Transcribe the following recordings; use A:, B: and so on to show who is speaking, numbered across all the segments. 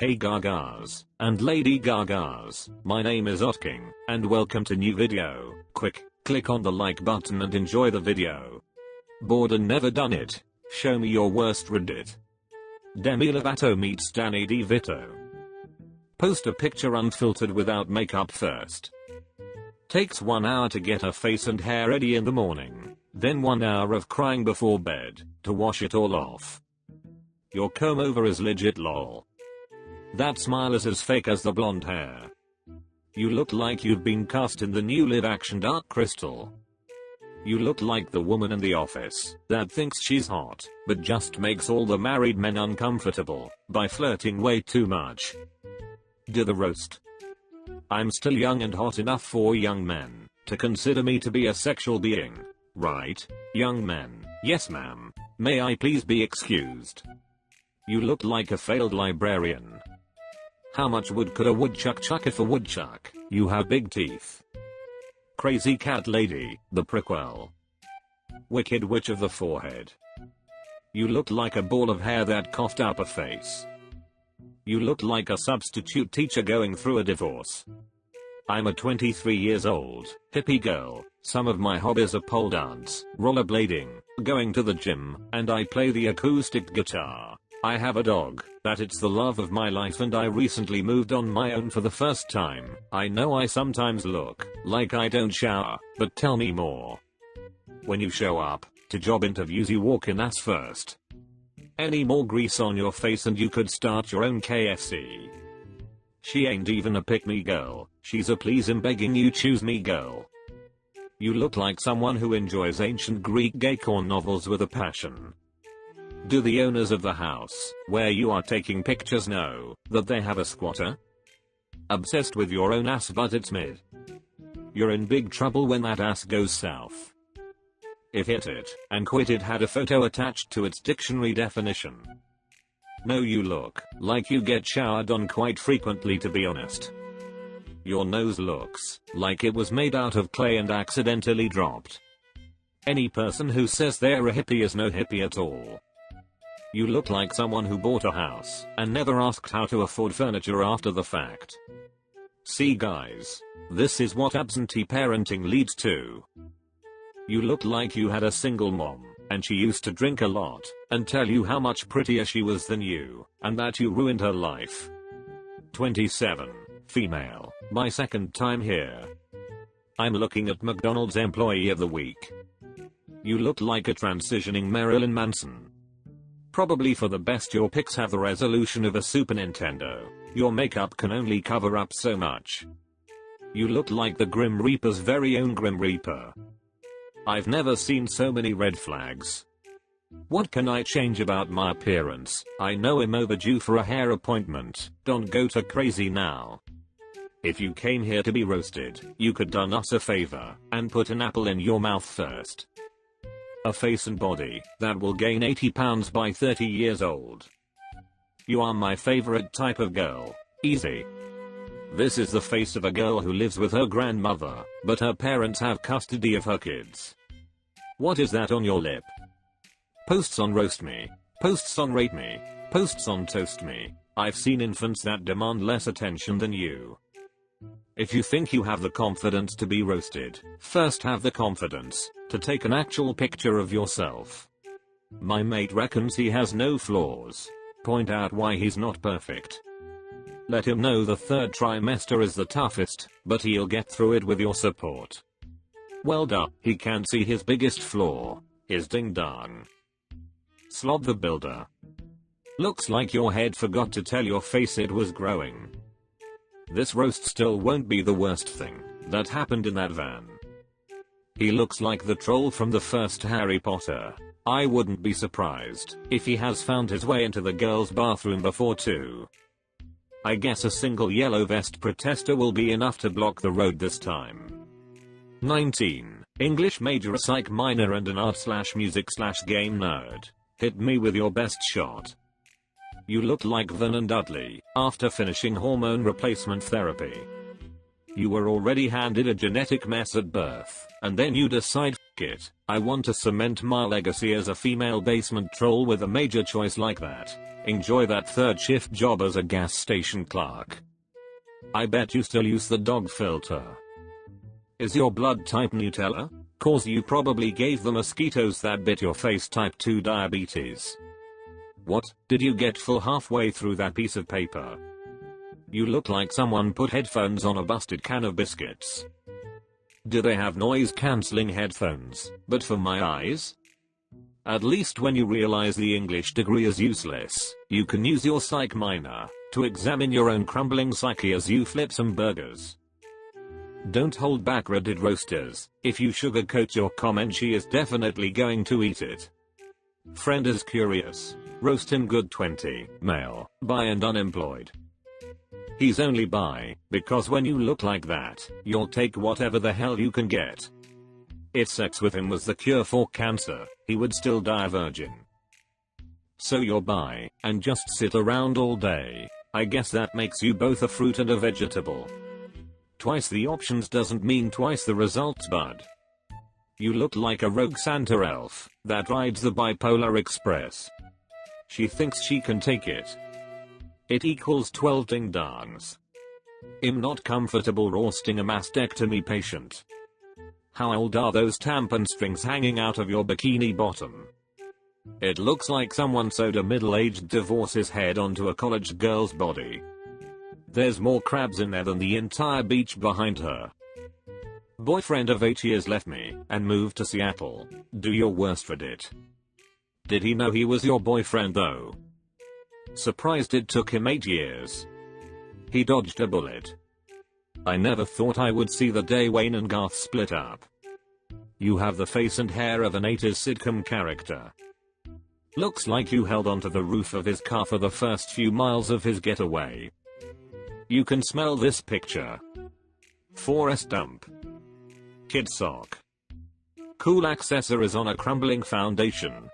A: Hey Gagas and Lady Gagas, my name is Otkin, and welcome to new video. Quick, click on the like button and enjoy the video. Bored and never done it? Show me your worst Reddit. Demi Lovato meets Danny DeVito. Post a picture unfiltered without makeup first. Takes 1 hour to get her face and hair ready in the morning, then 1 hour of crying before bed to wash it all off. Your comb over is legit lol. That smile is as fake as the blonde hair. You look like you've been cast in the new live-action Dark Crystal. You look like the woman in the office that thinks she's hot, but just makes all the married men uncomfortable by flirting way too much. Do the roast. I'm still young and hot enough for young men to consider me to be a sexual being, right? Young men, yes ma'am. May I please be excused? You look like a failed librarian. How much wood could a woodchuck chuck if a woodchuck? You have big teeth. Crazy Cat Lady, the prequel. Wicked Witch of the Forehead. You look like a ball of hair that coughed up a face. You look like a substitute teacher going through a divorce. I'm a 23 years old, hippie girl. Some of my hobbies are pole dance, rollerblading, going to the gym, and I play the acoustic guitar. I have a dog, that it's the love of my life, and I recently moved on my own for the first time. I know I sometimes look like I don't shower, but tell me more. When you show up to job interviews you walk in ass first. Any more grease on your face and you could start your own KFC. She ain't even a pick me girl, she's a please I'm begging you choose me girl. You look like someone who enjoys ancient Greek gay corn novels with a passion. Do the owners of the house where you are taking pictures know that they have a squatter? Obsessed with your own ass but it's mid. You're in big trouble when that ass goes south. If Hit It and Quit It had a photo attached to its dictionary definition. No, you look like you get showered on quite frequently, to be honest. Your nose looks like it was made out of clay and accidentally dropped. Any person who says they're a hippie is no hippie at all. You look like someone who bought a house and never asked how to afford furniture after the fact. See guys, this is what absentee parenting leads to. You look like you had a single mom, and she used to drink a lot, and tell you how much prettier she was than you, and that you ruined her life. 27, female, my second time here. I'm looking at McDonald's Employee of the Week. You look like a transitioning Marilyn Manson. Probably for the best your pics have the resolution of a Super Nintendo. Your makeup can only cover up so much. You look like the Grim Reaper's very own Grim Reaper. I've never seen so many red flags. What can I change about my appearance? I know I'm overdue for a hair appointment. Don't go too crazy now. If you came here to be roasted, you could done us a favor and put an apple in your mouth first. A face and body that will gain 80 pounds by 30 years old. You are my favorite type of girl. Easy. This is the face of a girl who lives with her grandmother, but her parents have custody of her kids. What is that on your lip? Posts on RoastMe. Posts on RateMe. Posts on ToastMe. I've seen infants that demand less attention than you. If you think you have the confidence to be roasted, first have the confidence to take an actual picture of yourself. My mate reckons he has no flaws. Point out why he's not perfect. Let him know the third trimester is the toughest, but he'll get through it with your support. Well done. He can't see his biggest flaw, his ding dong. Slob the Builder. Looks like your head forgot to tell your face it was growing. This roast still won't be the worst thing that happened in that van. He looks like the troll from the first Harry Potter. I wouldn't be surprised if he has found his way into the girls' bathroom before too. I guess a single yellow vest protester will be enough to block the road this time. 19. English major, a psych minor, and an art/music/game nerd. Hit me with your best shot. You look like Vernon Dudley after finishing hormone replacement therapy. You were already handed a genetic mess at birth, and then you decide It. I want to cement my legacy as a female basement troll with a major choice like that. Enjoy that third shift job as a gas station clerk. I bet you still use the dog filter. Is your blood type Nutella? Cause you probably gave the mosquitoes that bit your face type 2 diabetes. What, did you get full halfway through that piece of paper? You look like someone put headphones on a busted can of biscuits. Do they have noise cancelling headphones, but for my eyes? At least when you realize the English degree is useless, you can use your psych minor to examine your own crumbling psyche as you flip some burgers. Don't hold back, Reddit roasters. If you sugarcoat your comment, she is definitely going to eat it. Friend is curious. Roast him good. 20, male, bi and unemployed. He's only bi because when you look like that, you'll take whatever the hell you can get. If sex with him was the cure for cancer, he would still die a virgin. So you're bi and just sit around all day. I guess that makes you both a fruit and a vegetable. Twice the options doesn't mean twice the results, bud. You look like a rogue Santa elf that rides the bipolar express. She thinks she can take it. It equals 12 ding dongs. I'm not comfortable roasting a mastectomy patient. How old are those tampon strings hanging out of your bikini bottom? It looks like someone sewed a middle-aged divorce's head onto a college girl's body. There's more crabs in there than the entire beach behind her. Boyfriend of 8 years left me and moved to Seattle. Do your worst, Reddit. Did he know he was your boyfriend though? Surprised it took him 8 years. He dodged a bullet. I never thought I would see the day Wayne and Garth split up. You have the face and hair of an 80s sitcom character. Looks like you held onto the roof of his car for the first few miles of his getaway. You can smell this picture. Forest dump. Kid sock. Cool accessories on a crumbling foundation.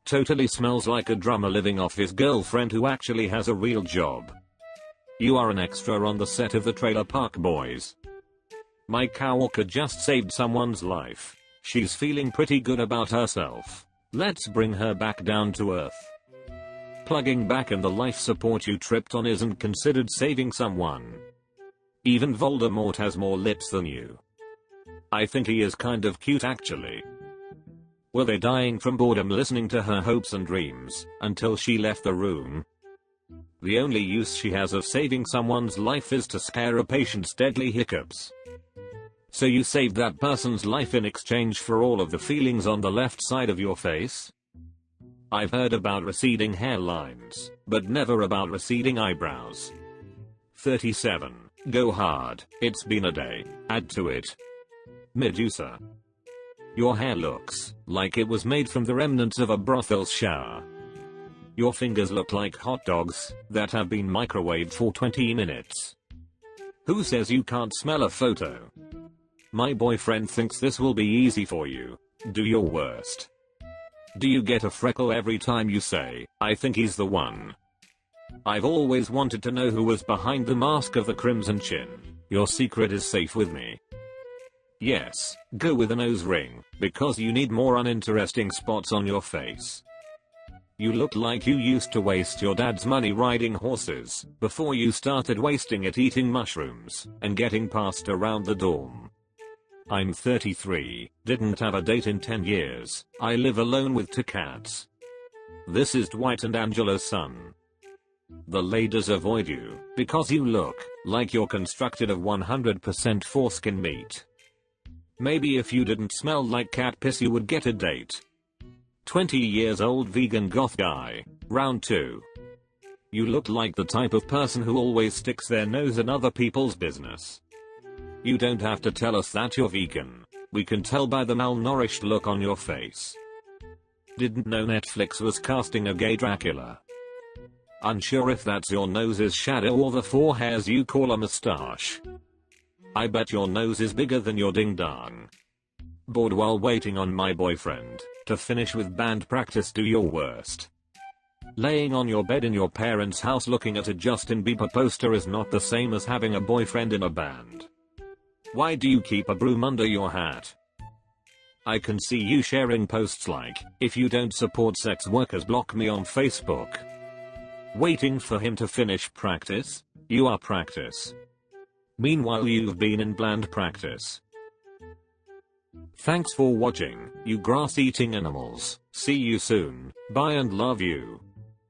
A: Totally smells like a drummer living off his girlfriend who actually has a real job. You are an extra on the set of the Trailer Park Boys. My coworker just saved someone's life. She's feeling pretty good about herself. Let's bring her back down to earth. Plugging back in the life support you tripped on isn't considered saving someone. Even Voldemort has more lips than you. I think he is kind of cute actually. Were they dying from boredom listening to her hopes and dreams until she left the room? The only use she has of saving someone's life is to scare a patient's deadly hiccups. So you saved that person's life in exchange for all of the feelings on the left side of your face? I've heard about receding hairlines, but never about receding eyebrows. 37. Go hard. It's been a day. Add to it. Medusa. Your hair looks like it was made from the remnants of a brothel's shower. Your fingers look like hot dogs that have been microwaved for 20 minutes. Who says you can't smell a photo? My boyfriend thinks this will be easy for you. Do your worst. Do you get a freckle every time you say, I think he's the one? I've always wanted to know who was behind the mask of the crimson chin. Your secret is safe with me. Yes, go with a nose ring, because you need more uninteresting spots on your face. You look like you used to waste your dad's money riding horses, before you started wasting it eating mushrooms, and getting passed around the dorm. I'm 33, didn't have a date in 10 years, I live alone with 2 cats. This is Dwight and Angela's son. The ladies avoid you, because you look like you're constructed of 100% foreskin meat. Maybe if you didn't smell like cat piss you would get a date. 20 years old vegan goth guy. Round 2. You look like the type of person who always sticks their nose in other people's business. You don't have to tell us that you're vegan. We can tell by the malnourished look on your face. Didn't know Netflix was casting a gay Dracula. Unsure if that's your nose's shadow or the 4 hairs you call a mustache. I bet your nose is bigger than your ding dong. Bored while waiting on my boyfriend to finish with band practice. Do your worst. Laying on your bed in your parents' house looking at a Justin Bieber poster is not the same as having a boyfriend in a band. Why do you keep a broom under your hat? I can see you sharing posts like, if you don't support sex workers block me on Facebook. Waiting for him to finish practice? You are practice. Meanwhile you've been in bland practice. Thanks for watching, you grass eating animals. See you soon. Bye and love you.